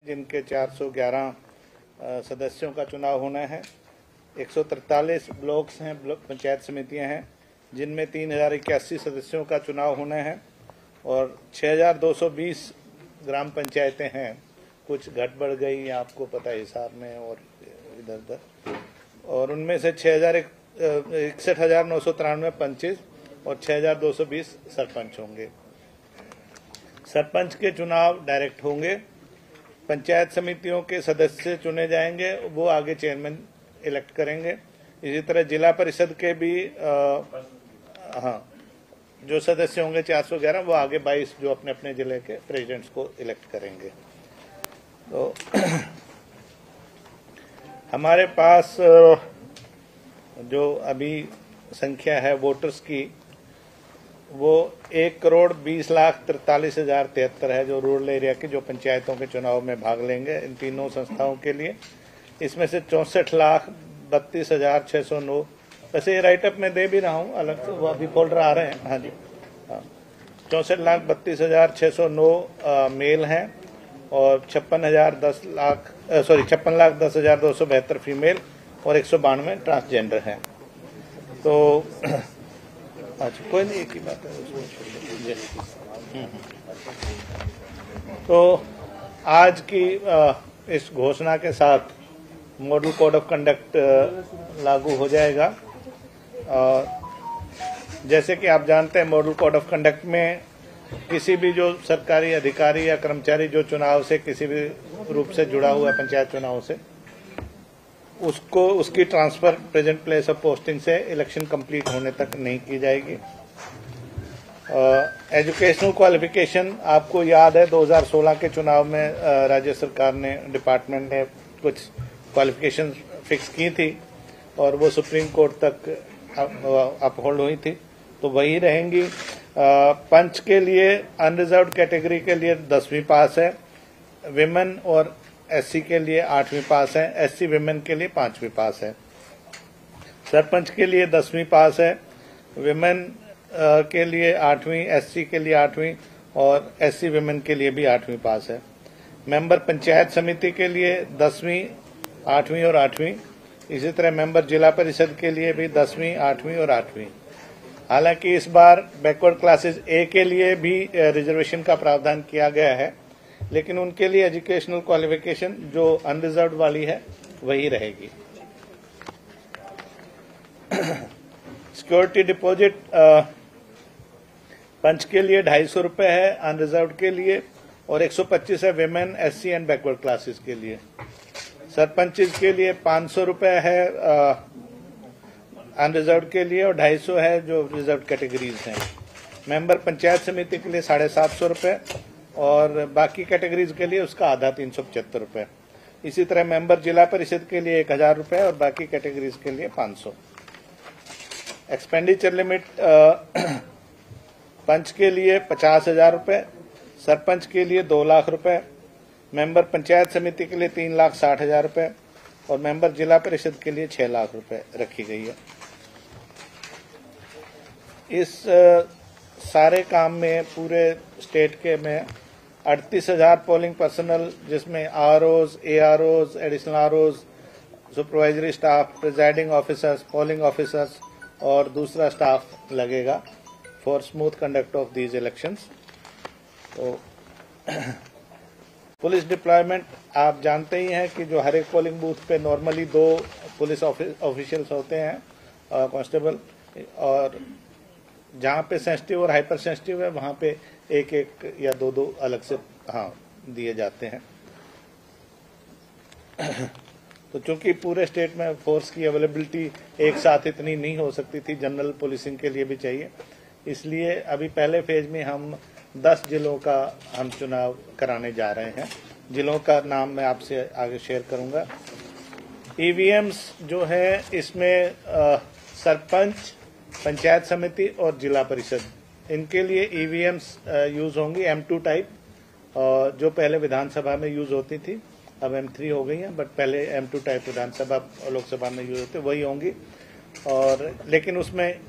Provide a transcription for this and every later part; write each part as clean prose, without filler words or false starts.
जिनके 411 सदस्यों का चुनाव होना है। 143 ब्लॉक्स हैं, पंचायत समितियां हैं, जिनमें 3081 सदस्यों का चुनाव होना है और 6220 ग्राम पंचायतें हैं। कुछ घट बढ़ गई, आपको पता है हिसाब में और इधर उधर, और उनमें से 61,993 पंच और 6220 सरपंच होंगे। सरपंच के चुनाव डायरेक्ट होंगे। पंचायत समितियों के सदस्य चुने जाएंगे, वो आगे चेयरमैन इलेक्ट करेंगे। इसी तरह जिला परिषद के भी जो सदस्य होंगे 411, वो आगे 22 जो अपने अपने जिले के प्रेसिडेंट्स को इलेक्ट करेंगे। तो हमारे पास जो अभी संख्या है वोटर्स की, वो 1,20,43,073 है, जो रूरल एरिया की जो पंचायतों के चुनाव में भाग लेंगे इन तीनों संस्थाओं के लिए। इसमें से 64,32,609, वैसे ये राइटअप में दे भी रहा हूँ अलग से, वो अभी फोल्डर आ रहे हैं। हाँ जी, 64,32,609 मेल हैं और 56,10,272 फीमेल और 192 ट्रांसजेंडर हैं। तो अच्छा, कोई नहीं, एक ही बात है उसको। तो आज की इस घोषणा के साथ मॉडल कोड ऑफ कंडक्ट लागू हो जाएगा। जैसे कि आप जानते हैं, मॉडल कोड ऑफ कंडक्ट में किसी भी जो सरकारी अधिकारी या कर्मचारी जो चुनाव से किसी भी रूप से जुड़ा हुआ है, पंचायत चुनाव से, उसको उसकी transfer present place of posting से इलेक्शन कंप्लीट होने तक नहीं की जाएगी। एजुकेशनल क्वालिफिकेशन, आपको याद है 2016 के चुनाव में राज्य सरकार ने, डिपार्टमेंट ने कुछ क्वालिफिकेशन फिक्स की थी और वो सुप्रीम कोर्ट तक अपहोल्ड हुई थी, तो वही रहेंगी। पंच के लिए अनरिजर्व कैटेगरी के लिए 10वीं पास है, विमेन और एससी के लिए 8वीं पास है, एससी विमेन के लिए 5वीं पास है। सरपंच के लिए 10वीं पास है, विमेन के लिए 8वीं, एससी के लिए 8वीं और एससी विमेन के लिए भी 8वीं पास है। मेंबर पंचायत समिति के लिए 10वीं, 8वीं और 8वीं। इसी तरह मेंबर जिला परिषद के लिए भी 10वीं, 8वीं और 8वीं। हालांकि इस बार बैकवर्ड क्लासेस ए के लिए भी रिजर्वेशन का प्रावधान किया गया है, लेकिन उनके लिए एजुकेशनल क्वालिफिकेशन जो अनरिजर्व्ड वाली है वही रहेगी। सिक्योरिटी डिपॉजिट पंच के लिए 250 रुपए है अनरिजर्व्ड के लिए, और 125 है women, SC and backward classes के लिए। सरपंच के लिए 500 रुपए है अनरिजर्व्ड के लिए और 250 है जो रिजर्व कैटेगरीज हैं। मेंबर पंचायत समिति के लिए 750 रुपए और बाकी कैटेगरीज के लिए उसका आधा 375 रुपए। इसी तरह मेंबर जिला परिषद के लिए 1000 रुपए और बाकी कैटेगरीज के लिए 500। एक्सपेंडिचर लिमिट पंच के लिए 50,000 रुपए, सरपंच के लिए 2 लाख रुपए, मेंबर पंचायत समिति के लिए 3,60,000 रुपए और मेंबर जिला परिषद के लिए 6 लाख रुपए रखी गई है। इस सारे काम में पूरे स्टेट के में 38,000 पोलिंग पर्सनल, जिसमें ROs, AROs, additional ROs, supervisory staff, presiding officers, polling officers और दूसरा स्टाफ लगेगा for smooth conduct of these elections. तो पुलिस डिप्लॉयमेंट, आप जानते ही हैं कि जो हर एक पोलिंग बूथ पे नॉर्मली 2 पुलिस ऑफिशियल्स होते हैं, कांस्टेबल, और जहां पे सेंसिटिव और हाइपर सेंसिटिव है वहां पे 1-1 या 2-2 अलग से दिए जाते हैं। तो चूंकि पूरे स्टेट में फोर्स की अवेलेबिलिटी एक साथ इतनी नहीं हो सकती थी, जनरल पुलिसिंग के लिए भी चाहिए, इसलिए अभी पहले फेज में हम 10 जिलों का हम चुनाव कराने जा रहे हैं। जिलों का नाम मैं आपसे आगे शेयर करूंगा। ईवीएम्स जो है, इसमें सरपंच, पंचायत समिति और जिला परिषद, इनके लिए ईवीएम्स यूज होंगी M2 टाइप, जो पहले विधानसभा में यूज होती थी, अब M3 हो गई हैं, बट पहले M2 टाइप विधानसभा और लोकसभा में यूज होते, वही होंगी। और लेकिन उसमें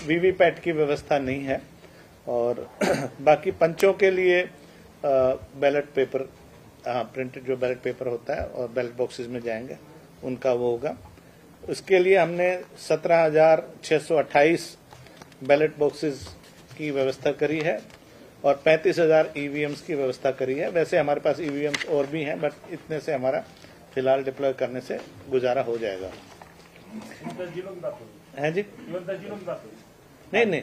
वीवीपैट की व्यवस्था नहीं है। और बाकी पंचों के लिए बैलेट पेपर हाँ, प्रिंटेड जो बैलेट पेपर होता है और बैलेट बॉक्सेस में जाएंगे उनका वो होगा। उसके लिए हमने 17,628 बैलेट बॉक्सेस की व्यवस्था करी है और 35,000 ईवीएम्स की व्यवस्था करी है। वैसे हमारे पास ईवीएम्स और भी हैं, बट इतने से हमारा फिलहाल डिप्लॉय करने से गुजारा हो जाएगा। 10 जिलों की बात होगी है जी? 10 जिलों की बात होगी। नहीं,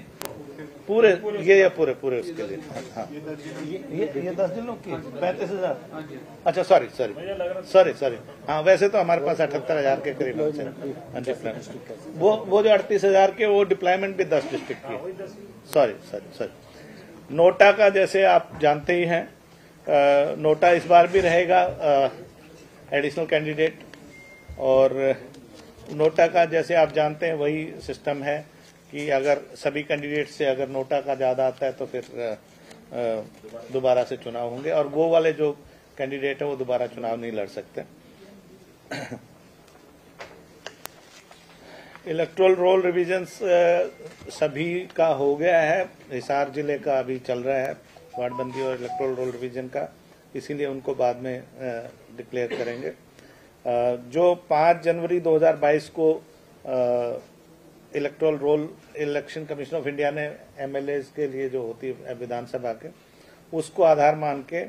पूरे ये पूरे उसके लिए। हाँ, ये 10 जिलों की 35,000। अच्छा, सॉरी। हाँ, वैसे तो हमारे पास 78,000 के करीब डिप्लॉयमेंट। वो जो 38,000 के वो डिप्लॉयमेंट भी 10 डिस्ट्रिक्ट की। सॉरी। नोटा का जैसे आप जानते ही हैं, नोटा इस बार भी रहेगा एडिशनल कैंडिडेट, और नोटा का जैसे आप जानते हैं वही सिस्टम है कि अगर सभी कैंडिडेट से अगर नोटा का ज्यादा आता है तो फिर दोबारा से चुनाव होंगे, और वो वाले जो कैंडिडेट है वो दोबारा चुनाव नहीं लड़ सकते। इलेक्टोरल रोल रिविजन्स सभी का हो गया है। हिसार जिले का अभी चल रहा है वार्डबंदी और इलेक्टोरल रोल रिविजन का, इसीलिए उनको बाद में डिक्लेयर करेंगे। जो 5 जनवरी 2022 को electoral roll election commission of India ने एमएलए के लिए जो होती है विधानसभा के, उसको आधार मान के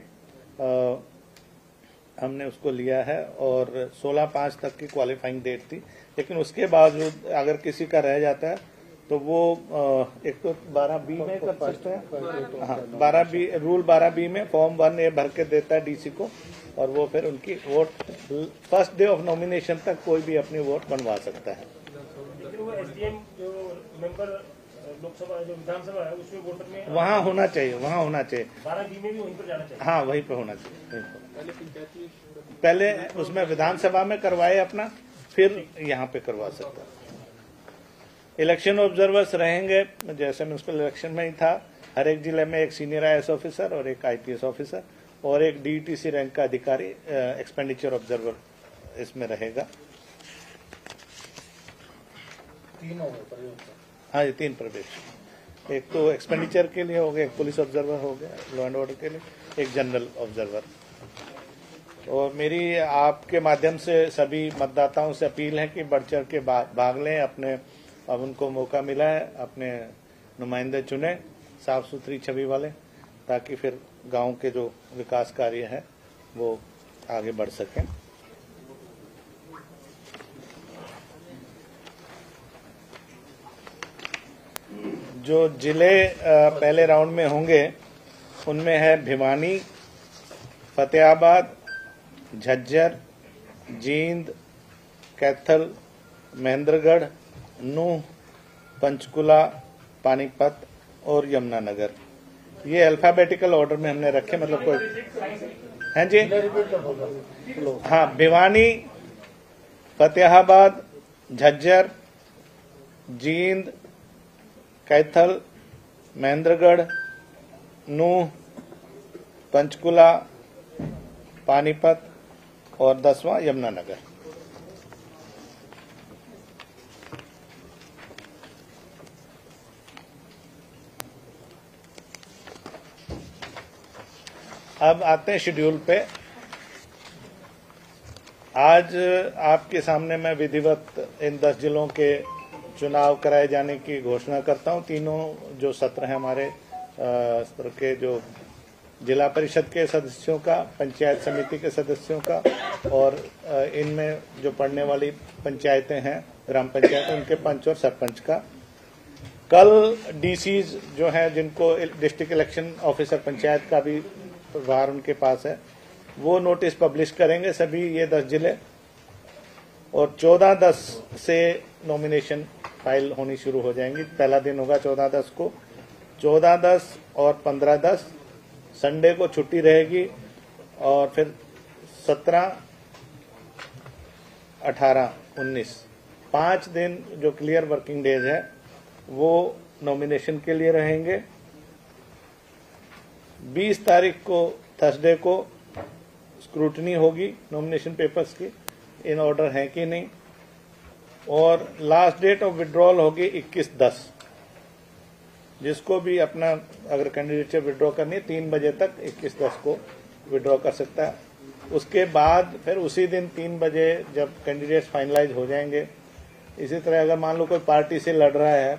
हमने उसको लिया है, और 16/5 तक की क्वालिफाइंग डेट थी। लेकिन उसके बावजूद अगर किसी का रह जाता है तो वो एक तो 12B में कर सकते हैं। हाँ, 12B रूल 12B में फॉर्म 1A भर के देता है डीसी को, और वो फिर उनकी vote first day of nomination तक कोई भी अपनी वोट बनवा सकता है। लेकिन वो एसडीएम जो मेंबर लोकसभा जो विधानसभा है उसमें वोटर में वहाँ होना चाहिए 12B में भी वहीं पर जाना चाहिए। हाँ, वहीं पे होना चाहिए। पहले उसमें विधानसभा में करवाए अपना, फिर यहाँ पे करवा सकता है। इलेक्शन ऑब्जर्वर्स रहेंगे जैसे म्युनिसिपल इलेक्शन में ही था। हर एक जिले में एक सीनियर आईएएस ऑफिसर और एक आईपीएस ऑफिसर और एक डीटीसी रैंक का अधिकारी एक्सपेंडिचर ऑब्जर्वर इसमें रहेगा। हाँ, ये 3 प्रदेश, एक तो एक्सपेंडिचर के लिए हो गया, एक पुलिस ऑब्जर्वर हो गया लॉ एंड ऑर्डर के लिए, एक जनरल ऑब्जर्वर। और मेरी आपके माध्यम से सभी मतदाताओं से अपील है कि बढ़ चढ़ के भाग लें अपने। अब उनको मौका मिला है, अपने नुमाइंदे चुने साफ सुथरी छवि वाले, ताकि फिर गांव के जो विकास कार्य है वो आगे बढ़ सकें। जो जिले पहले राउंड में होंगे उनमें है भिवानी, फतेहाबाद, झज्जर, जींद, कैथल, महेंद्रगढ़, नूह, पंचकुला, पानीपत और यमुनानगर। ये अल्फाबेटिकल ऑर्डर में हमने रखे, मतलब कोई हैं जी? हाँ, भिवानी, फतेहाबाद, झज्जर, जींद, कैथल, महेंद्रगढ़, नूह, पंचकुला, पानीपत और 10वां यमुनानगर। अब आते हैं शेड्यूल पे। आज आपके सामने मैं विधिवत इन 10 जिलों के चुनाव कराए जाने की घोषणा करता हूं। तीनों जो सत्र हैं हमारे सत्र के, जो जिला परिषद के सदस्यों का, पंचायत समिति के सदस्यों का, और इनमें जो पड़ने वाली पंचायतें हैं, ग्राम पंचायत, उनके पंच और सरपंच का। कल डीसीज जो हैं, जिनको डिस्ट्रिक्ट इलेक्शन ऑफिसर पंचायत का भी प्रभार उनके पास है, वो नोटिस पब्लिश करेंगे सभी ये 10 जिले, और 14/10 से नॉमिनेशन फाइल होनी शुरू हो जाएंगी। पहला दिन होगा 14/10 को। 14/10 और 15/10 संडे को छुट्टी रहेगी, और फिर 17, 18, 19 5 दिन जो क्लियर वर्किंग डेज है वो नॉमिनेशन के लिए रहेंगे। 20 तारीख को थर्सडे को स्क्रूटनी होगी नॉमिनेशन पेपर्स की, इन ऑर्डर है कि नहीं, और लास्ट डेट ऑफ विड्रॉल होगी 21/10। जिसको भी अपना अगर कैंडिडेटशिप विड्रॉ करनी है 3 बजे तक 21/10 को विड्रॉ कर सकता है। उसके बाद फिर उसी दिन 3 बजे जब कैंडिडेट्स फाइनलाइज हो जाएंगे, इसी तरह अगर मान लो कोई पार्टी से लड़ रहा है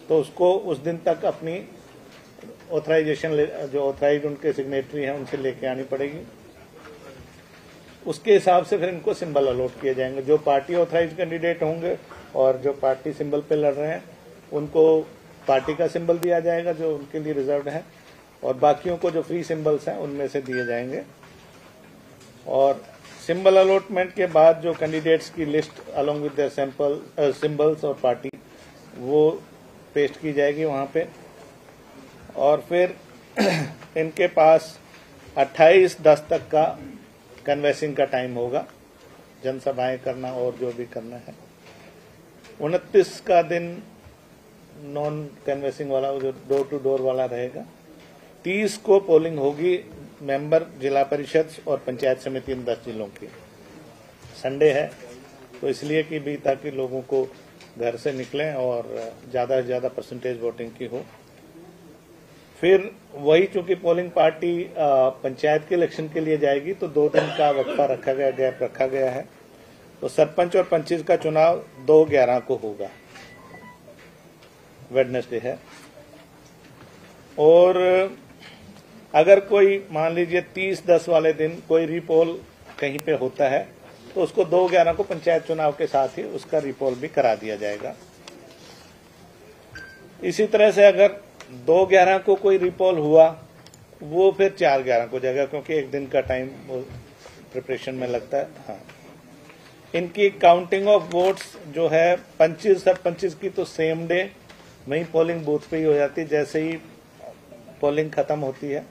तो उसको उस दिन तक अपनी ऑथराइजेशन जो ऑथराइज उनके सिग्नेटरी हैं उनसे लेके आनी पड़ेगी। उसके हिसाब से फिर इनको सिंबल अलॉट किए जाएंगे। जो पार्टी ऑथराइज कैंडिडेट होंगे और जो पार्टी सिंबल पे लड़ रहे हैं उनको पार्टी का सिंबल दिया जाएगा जो उनके लिए रिजर्व है, और बाकियों को जो फ्री सिंबल्स हैं उनमें से दिए जाएंगे। और सिंबल अलॉटमेंट के बाद जो कैंडिडेट्स की list along with their symbols और पार्टी वो पेस्ट की जाएगी वहां पे। और फिर इनके पास 28/10 तक का कन्वेंसिंग का टाइम होगा, जनसभाएं करना और जो भी करना है। 29 का दिन नॉन कन्वेंसिंग वाला जो डोर टू डोर वाला रहेगा। 30 को पोलिंग होगी मेंबर जिला परिषद और पंचायत समिति इन 10 जिलों की। संडे है तो इसलिए कि भी ताकि लोगों को घर से निकलें और ज्यादा से ज्यादा परसेंटेज वोटिंग की हो। फिर वही चूंकि पोलिंग पार्टी पंचायत के इलेक्शन के लिए जाएगी तो 2 दिन का वक्फा रखा गया, गैप रखा गया है। तो सरपंच और पंचिस का चुनाव 2/11 को होगा, वेडनेसडे है। और अगर कोई मान लीजिए 30/10 वाले दिन कोई रीपोल कहीं पे होता है तो उसको 2/11 को पंचायत चुनाव के साथ ही उसका रीपोल भी करा दिया जाएगा। इसी तरह से अगर 2/11 को कोई रीपोल हुआ वो फिर 4/11 को जाएगा, क्योंकि एक दिन का टाइम प्रिपरेशन में लगता है। हाँ, इनकी काउंटिंग ऑफ वोट्स जो है पंचिस सरपंचिस की तो सेम डे वहीं पोलिंग बूथ पे ही हो जाती है। जैसे ही पोलिंग खत्म होती है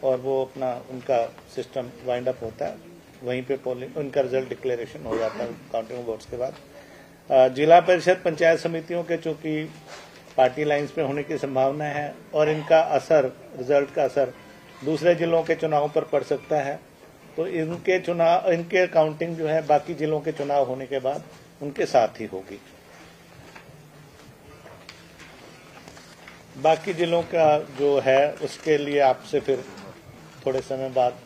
और वो अपना उनका सिस्टम वाइंड अप होता है वहीं पे पोलिंग उनका रिजल्ट डिक्लेरेशन हो जाता है काउंटिंग ऑफ वोट्स के बाद। जिला परिषद पंचायत समितियों के चूंकि पार्टी लाइंस पे होने की संभावना है और इनका असर रिजल्ट का असर दूसरे जिलों के चुनाव पर पड़ सकता है, तो इनके काउंटिंग जो है बाकी जिलों के चुनाव होने के बाद उनके साथ ही होगी। बाकी जिलों का जो है उसके लिए आपसे फिर थोड़े समय बाद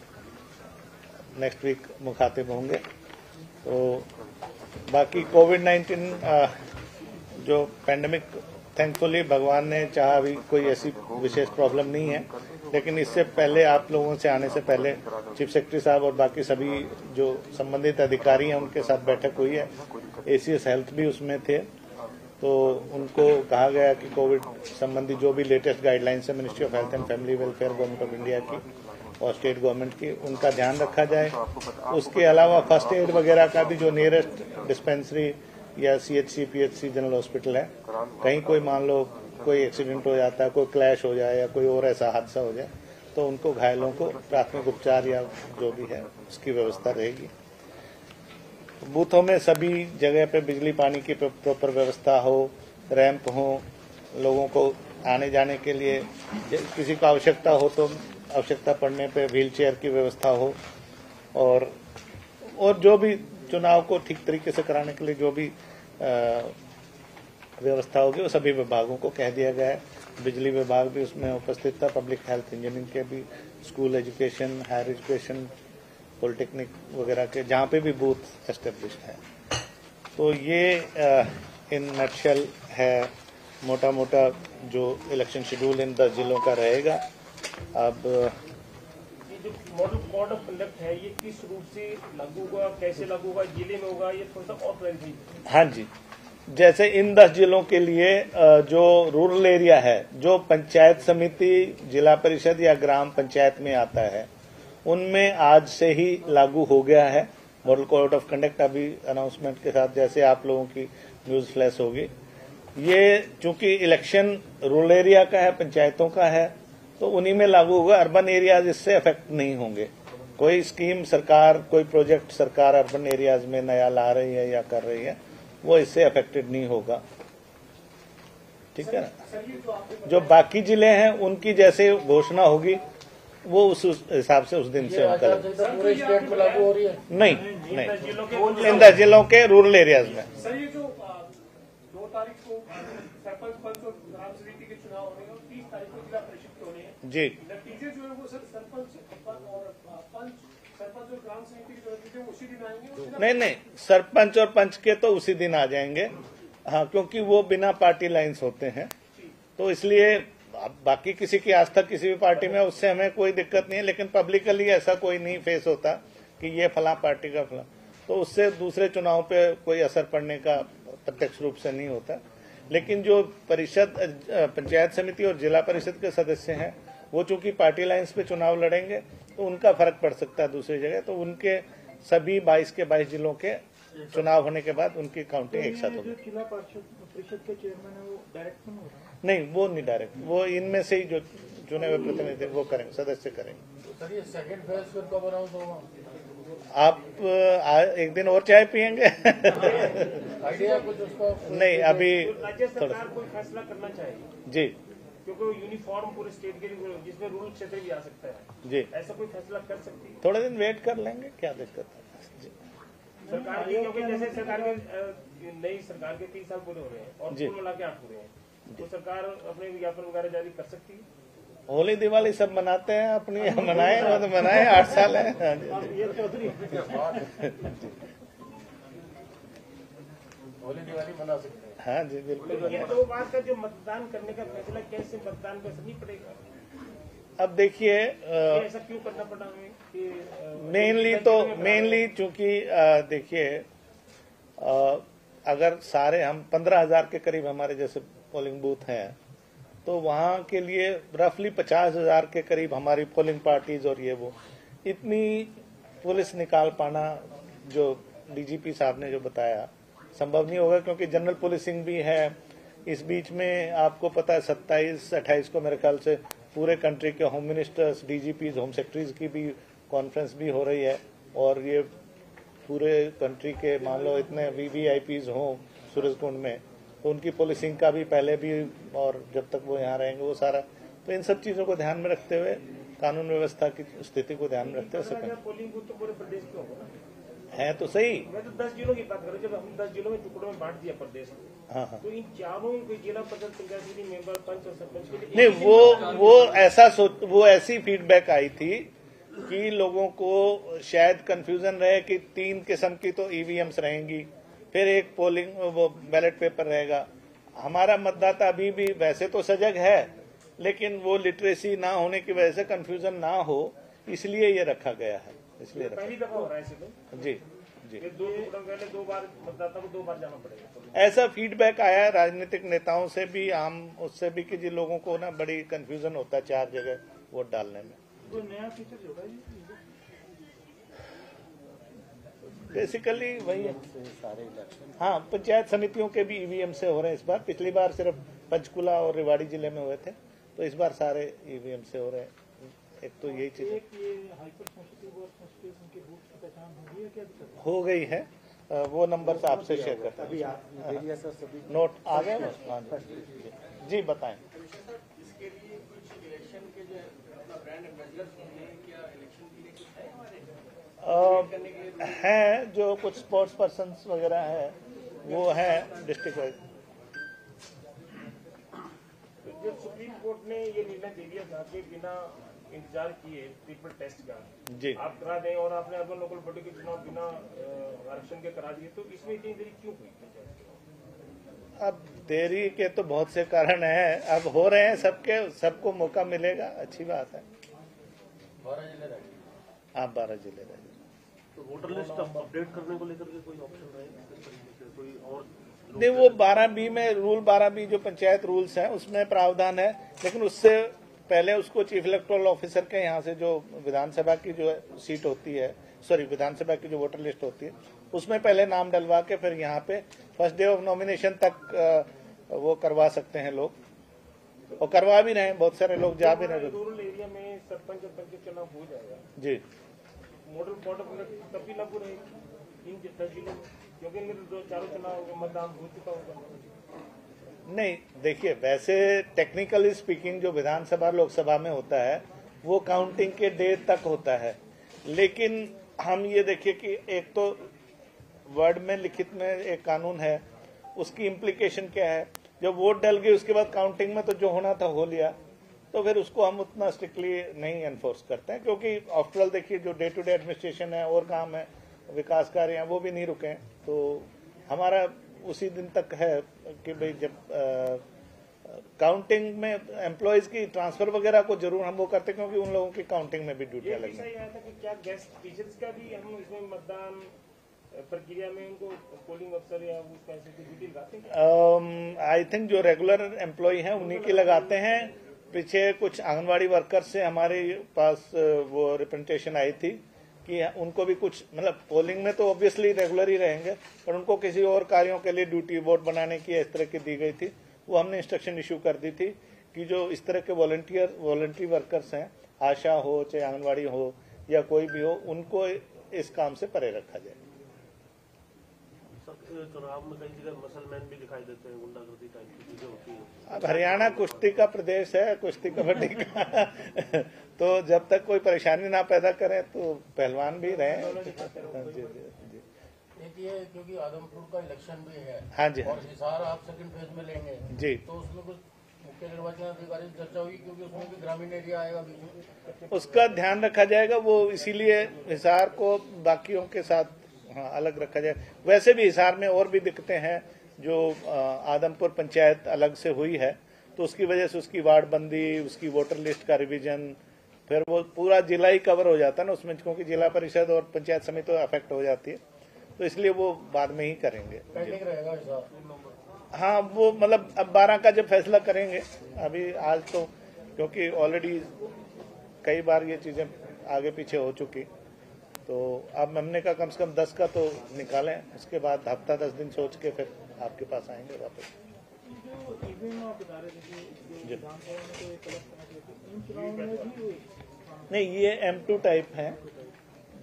नेक्स्ट वीक मुखातिब होंगे। तो बाकी कोविड-19 जो पैंडेमिक थैंकफुली भगवान ने चाहा अभी कोई ऐसी विशेष प्रॉब्लम नहीं है, लेकिन इससे पहले आप लोगों से आने से पहले चीफ सेक्रेटरी साहब और बाकी सभी जो संबंधित अधिकारी हैं उनके साथ बैठक हुई है। एसीएस हेल्थ भी उसमें थे, तो उनको कहा गया कि कोविड संबंधी जो भी लेटेस्ट गाइडलाइंस है ministry of health and family welfare government of India की और स्टेट गवर्नमेंट की, उनका ध्यान रखा जाए। उसके अलावा फर्स्ट एड वगैरह का भी जो नियरेस्ट डिस्पेंसरी या सीएचसी पीएचसी जनरल हॉस्पिटल है, कहीं कोई मान लो कोई एक्सीडेंट हो जाता है, कोई क्लैश हो जाए या कोई और ऐसा हादसा हो जाए तो उनको घायलों को प्राथमिक उपचार या जो भी है उसकी व्यवस्था रहेगी। बूथों में सभी जगह पे बिजली पानी की प्रॉपर व्यवस्था हो, रैंप हो, लोगों को आने जाने के लिए किसी को आवश्यकता हो तो आवश्यकता पड़ने पे व्हील चेयर की व्यवस्था हो, और जो भी चुनाव को ठीक तरीके से कराने के लिए जो भी व्यवस्था होगी वो सभी विभागों को कह दिया गया है। बिजली विभाग भी उसमें उपस्थित था, पब्लिक हेल्थ इंजीनियरिंग के भी, school education, higher education, polytechnic वगैरह के जहाँ पे भी बूथ एस्टेब्लिश्ड है। तो ये इन नटशेल है मोटा मोटा जो इलेक्शन शेड्यूल इन 10 जिलों का रहेगा। अब जो मॉडल कोड ऑफ कंडक्ट है ये किस रूप से लागू होगा, कैसे लागू होगा, जिले में होगा, ये थोड़ा सा और क्लैरिफाई। हाँ जी, जैसे इन 10 जिलों के लिए जो रूरल एरिया है, जो पंचायत समिति जिला परिषद या ग्राम पंचायत में आता है, उनमें आज से ही लागू हो गया है मॉडल कोड ऑफ कंडक्ट। अभी अनाउंसमेंट के साथ जैसे आप लोगों की न्यूज फ्लैश होगी। ये चूंकि इलेक्शन रूरल एरिया का है, पंचायतों का है, तो उन्हीं में लागू होगा। अर्बन एरियाज इससे अफेक्ट नहीं होंगे। कोई स्कीम सरकार, कोई प्रोजेक्ट सरकार अर्बन एरियाज में नया ला रही है या कर रही है, वो इससे अफेक्टेड नहीं होगा। ठीक है ना। जो बाकी जिले हैं उनकी जैसे घोषणा होगी वो उस हिसाब से उस दिन से उनका पूरे स्टेट में लागू हो रही है। नहीं, इन 10 जिलों के रूरल एरियाज में। सर ये जो 2 तारीख को सरपंच पंच और ग्राम समिति के चुनाव होने हैं और 30 तारीख को जिला परिषद के होने हैं जी, नतीजे जो है वो सर सरपंच और पंच नहीं, सरपंच और पंच के तो उसी दिन आ जाएंगे। हाँ, क्योंकि वो बिना पार्टी लाइन्स होते हैं, तो इसलिए बाकी किसी की आस्था किसी भी पार्टी में, उससे हमें कोई दिक्कत नहीं है। लेकिन पब्लिकली ऐसा कोई नहीं फेस होता कि ये फला पार्टी का फला, तो उससे दूसरे चुनाव पे कोई असर पड़ने का प्रत्यक्ष रूप से नहीं होता। लेकिन जो परिषद, पंचायत समिति और जिला परिषद के सदस्य हैं, वो चूंकि पार्टी लाइन्स पे चुनाव लड़ेंगे तो उनका फर्क पड़ सकता है दूसरी जगह, तो उनके सभी 22 के 22 जिलों के चुनाव होने के बाद उनकी काउंटिंग एक साथ होगी। जिला परिषद के चेयरमैन है वो डायरेक्ट हो रहा है? नहीं, वो नहीं डायरेक्ट, वो इनमें से ही जो चुने हुए प्रतिनिधि वो करेंगे, सदस्य करेंगे। तो सर ये सेकंड फेज फिर कब अनाउंस होगा? आप एक दिन और चाय पियेंगे? आइडिया कुछ उसका? नहीं, अभी राज्य सरकार कोई फैसला करना चाहिए जी क्योंकि यूनिफॉर्म पूरे स्टेट के लिए, जिसमें रूरल क्षेत्र भी आ सकता है, जी ऐसा कोई फैसला कर सकती है थोड़े दिन वेट कर लेंगे, क्या दिक्कत है जी। सरकार की? क्योंकि जैसे सरकार के नई सरकार के 3 साल पूरे हो रहे हैं और जी। कुल मिला के 8 पूरे हैं, तो सरकार अपने विज्ञापन वगैरह जारी कर सकती है। होली दिवाली सब मनाते हैं, अपनी मनाए, वो तो मनाए, 8 साल है। हाँ जी। होली दिवाली मना सकते हैं। हाँ जी, बिल्कुल। ये 2 बार का जो मतदान करने का फैसला, कैसे मतदान का असर नहीं पड़ेगा? अब देखिए, ऐसा क्यों करना पड़ा हमें कि मेनली चूंकि देखिए, अगर सारे हम 15,000 के करीब हमारे जैसे पोलिंग बूथ हैं, तो वहां के लिए रफली 50,000 के करीब हमारी पोलिंग पार्टीज और ये वो, इतनी पुलिस निकाल पाना जो डीजीपी साहब ने जो बताया संभव नहीं होगा, क्योंकि जनरल पुलिसिंग भी है। इस बीच में आपको पता है 27-28 को मेरे ख्याल से पूरे कंट्री के होम मिनिस्टर्स, डीजीपीज, होम सेक्रेटरीज की भी कॉन्फ्रेंस भी हो रही है, और ये पूरे कंट्री के मान लो इतने वीवीआईपीज हों सूरजकुंड में, तो उनकी पुलिसिंग का भी पहले भी, और जब तक वो यहाँ रहेंगे वो सारा, तो इन सब चीजों को ध्यान में रखते हुए, कानून व्यवस्था की स्थिति को ध्यान में रखते हुए पोलिंग बूथ तो पूरे प्रदेश में होगा ना? है तो सही। मैं तो 10 जिलों की बात कर रहा हूँ। जब हम 10 जिलों में टुकड़ों में बांट दिया प्रदेश को, हाँ हाँ, तो इन चारों को जिला परिषद, पंचायत समिति मेंबर, पंच और सरपंच के लिए नहीं, वो ऐसी फीडबैक आई थी कि लोगों को शायद कंफ्यूजन रहे कि 3 किस्म की तो ईवीएम्स रहेंगी, फिर एक पोलिंग वो बैलेट पेपर रहेगा। हमारा मतदाता अभी भी वैसे तो सजग है, लेकिन वो लिटरेसी ना होने की वजह से कंफ्यूजन ना हो, इसलिए ये रखा गया है। इसलिए पहली दफा हो रहा है इसे जी जी, 2 टुकड़ों पहले 2 बार मतदाता को 2 बार जाना पड़ेगा। ऐसा फीडबैक आया है राजनीतिक नेताओं से भी, आम उससे भी, कि जिन लोगों को ना बड़ी कंफ्यूजन होता है 4 जगह वोट डालने में। तो नया फीचर होगा बेसिकली वही है। हाँ, पंचायत समितियों के भी ईवीएम से हो रहे हैं इस बार। पिछली बार सिर्फ पंचकुला और रेवाड़ी जिले में हुए थे, तो इस बार सारे ईवीएम से हो रहे हैं। एक तो यही चीज एक ये हाइपर सेंसिटिव और सेंसिटिव उनके बूथ की पहचान हो गई है क्या? हो गई है, वो नंबर आपसे शेयर करता हूँ। नोट आ गए बस? हाँ जी, बताएं। इसके लिए कुछ इलेक्शन के जो अपना ब्रांड एम्बेसडर्स होंगे, क्या इलेक्शन के लिए कुछ है? हैं जो कुछ स्पोर्ट्स पर्सन वगैरह है, वो है डिस्ट्रिक्ट वाइज। जब सुप्रीम कोर्ट ने ये निर्णय दे दिया था कि बिना इंतजार किए ट्रिपल टेस्ट का जी, आप करा दें, और आपने अर्बन लोकल बॉडी के चुनाव बिना आरक्षण के करा दिए, तो इसमें इतनी देरी क्यों हुई? अब देरी के तो बहुत से कारण हैं, अब हो रहे हैं, सबको मौका मिलेगा, अच्छी बात है। 12 जिले रहेंगे। आप 12 जिले रहे। तो वोटर लिस्ट अपडेट करने को लेकर के कोई ऑप्शन रहेगा किस तरीके से? कोई और नहीं, वो 12B में रूल 12B जो पंचायत रूल्स हैं उसमें प्रावधान है, लेकिन उससे पहले उसको चीफ इलेक्टोरल ऑफिसर के यहाँ से जो विधानसभा की जो सीट होती है, विधानसभा की जो वोटर लिस्ट होती है, उसमें पहले नाम डलवा के फिर यहाँ पे फर्स्ट डे ऑफ नॉमिनेशन तक वो करवा सकते हैं लोग, और करवा भी रहे हैं, बहुत सारे लोग जा भी रहे हैं। रूरल एरिया में सरपंच और पंच चुनाव हो जाएगा जी, मॉडल कोड ऑफ कंडक्ट तब भी लागू रहेगी इन 10 जिलों में, क्योंकि इनमें चारों चुनाव मतदान हो चुका होगा। नहीं, देखिए, वैसे टेक्निकली स्पीकिंग जो विधानसभा लोकसभा में होता है वो काउंटिंग के डे तक होता है, लेकिन हम ये देखिए कि एक तो वर्ड में लिखित में एक कानून है, उसकी इम्प्लीकेशन क्या है, जब वोट डल गई उसके बाद काउंटिंग में तो जो होना था हो लिया, तो फिर उसको हम उतना स्ट्रिक्टली नहीं एनफोर्स करते हैं, क्योंकि आफ्टर ऑल देखिए जो डे टू डे एडमिनिस्ट्रेशन है और काम है, विकास कार्य हैं, वो भी नहीं रुके हैं। तो हमारा उसी दिन तक है कि भाई जब काउंटिंग में एम्प्लॉयज की ट्रांसफर वगैरह को जरूर हम वो करते हैं, क्योंकि उन लोगों की काउंटिंग में भी ड्यूटियां ये लगनी विषय आया था कि क्या गेस्ट टीचर्स का भी हम इसमें मतदान प्रक्रिया में उनको पोलिंग अफसर या उस पैसे की ड्यूटी लगाते हैं? आई थिंक जो रेगुलर एम्प्लॉय हैं उन्हीं की लगाते हैं। पीछे कुछ आंगनवाड़ी वर्कर से हमारे पास वो रिप्रेजेंटेशन आई थी कि उनको भी कुछ, मतलब पोलिंग में तो ऑब्वियसली रेगुलर ही रहेंगे, पर उनको किसी और कार्यों के लिए ड्यूटी वोट बनाने की इस तरह की दी गई थी। वो हमने इंस्ट्रक्शन इशू कर दी थी कि जो इस तरह के वॉलंटरी वर्कर्स हैं, आशा हो चाहे आंगनवाड़ी हो या कोई भी हो, उनको इस काम से परे रखा जाए। चुनाव में कई जगह मसलमैन भी दिखाई देते हैं, गुंडागर्दी टाइप की चीजें होती है। अब हरियाणा कुश्ती का प्रदेश है, कुश्ती कबड्डी का तो जब तक कोई परेशानी ना पैदा करे तो पहलवान भी रहे। जी। एक ये क्योंकि आदमपुर का इलेक्शन भी है, हाँ जी, और हिसार आप सेकंड फेज में लेंगे जी। तो उसमें कुछ मुख्य निर्वाचन अधिकारी से चर्चा हुई, क्योंकि उसमें भी ग्रामीण एरिया आएगा बीच में, उसका ध्यान रखा जाएगा। वो इसीलिए हिसार को बाकियों के साथ अलग रखा जाए। वैसे भी हिसार में और भी दिक्कतें हैं, जो आदमपुर पंचायत अलग से हुई है तो उसकी वजह से उसकी वार्ड बंदी, उसकी वोटर लिस्ट का रिवीजन, फिर वो पूरा जिला ही कवर हो जाता है ना उसमें, क्योंकि जिला परिषद और पंचायत समिति तो अफेक्ट हो जाती है, तो इसलिए वो बाद में ही करेंगे। पेंडिंग रहेगा हिसार। हाँ, वो मतलब अब 12 का जब फैसला करेंगे, अभी आज तो क्योंकि ऑलरेडी कई बार ये चीजें आगे पीछे हो चुकी, तो अब हमने कहा कम से कम 10 का तो निकालें, उसके बाद हफ्ता 10 दिन सोच के फिर आपके पास आएंगे वापस। जो ईवीएम आप बता रहे थे कि विधानसभा में तो एक अलग तरह के इन चुनावों में भी नहीं, ये M2 टाइप हैं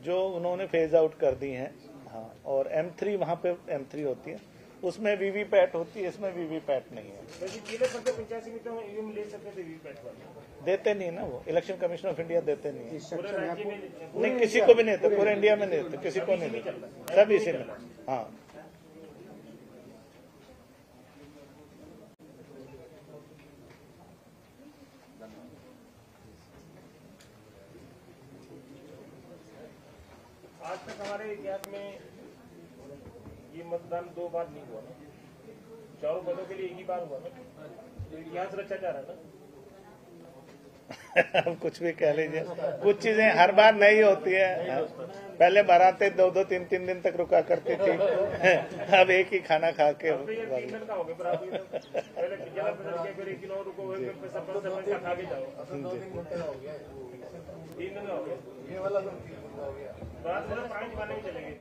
जो उन्होंने फेज आउट कर दी हैं। हाँ, और M3 वहाँ पे M3 होती है, उसमें वीवीपैट होती है, इसमें वीवीपैट नहीं है। वैसे जिले भर के पंचायत समितियों में ईवीएम ले सकते थे वीवीपैट वाले, देते नहीं ना, वो इलेक्शन कमीशन ऑफ इंडिया देते नहीं है। पूरे राज्य में नहीं, किसी को भी नहीं देते, पूरे इंडिया में नहीं देते, किसी को नहीं देते, सब इसी में। हाँ, आज तक हमारे इतिहास में ये मतदान 2 बार नहीं हुआ ना, चारों पदों के लिए एक ही बार हुआ ना, तो इतिहास रचा जा रहा है ना। अब कुछ भी कह लीजिए, कुछ चीजें हर बार नहीं होती है। पहले बारातें 2-2, 3-3 दिन तक रुका करती थी, अब एक ही खाना खा के। अब तो ये 3 दिन का हो गया, पहले जिला परिषद के फिर 1 दिन और रुको, फिर सरपंच का खा के जाओ। 2-3 घंटे का हो गया, 3 दिन का हो गया, ये वाला तो 3 दिन का हो गया। बात 5 खाने में चलेंगे।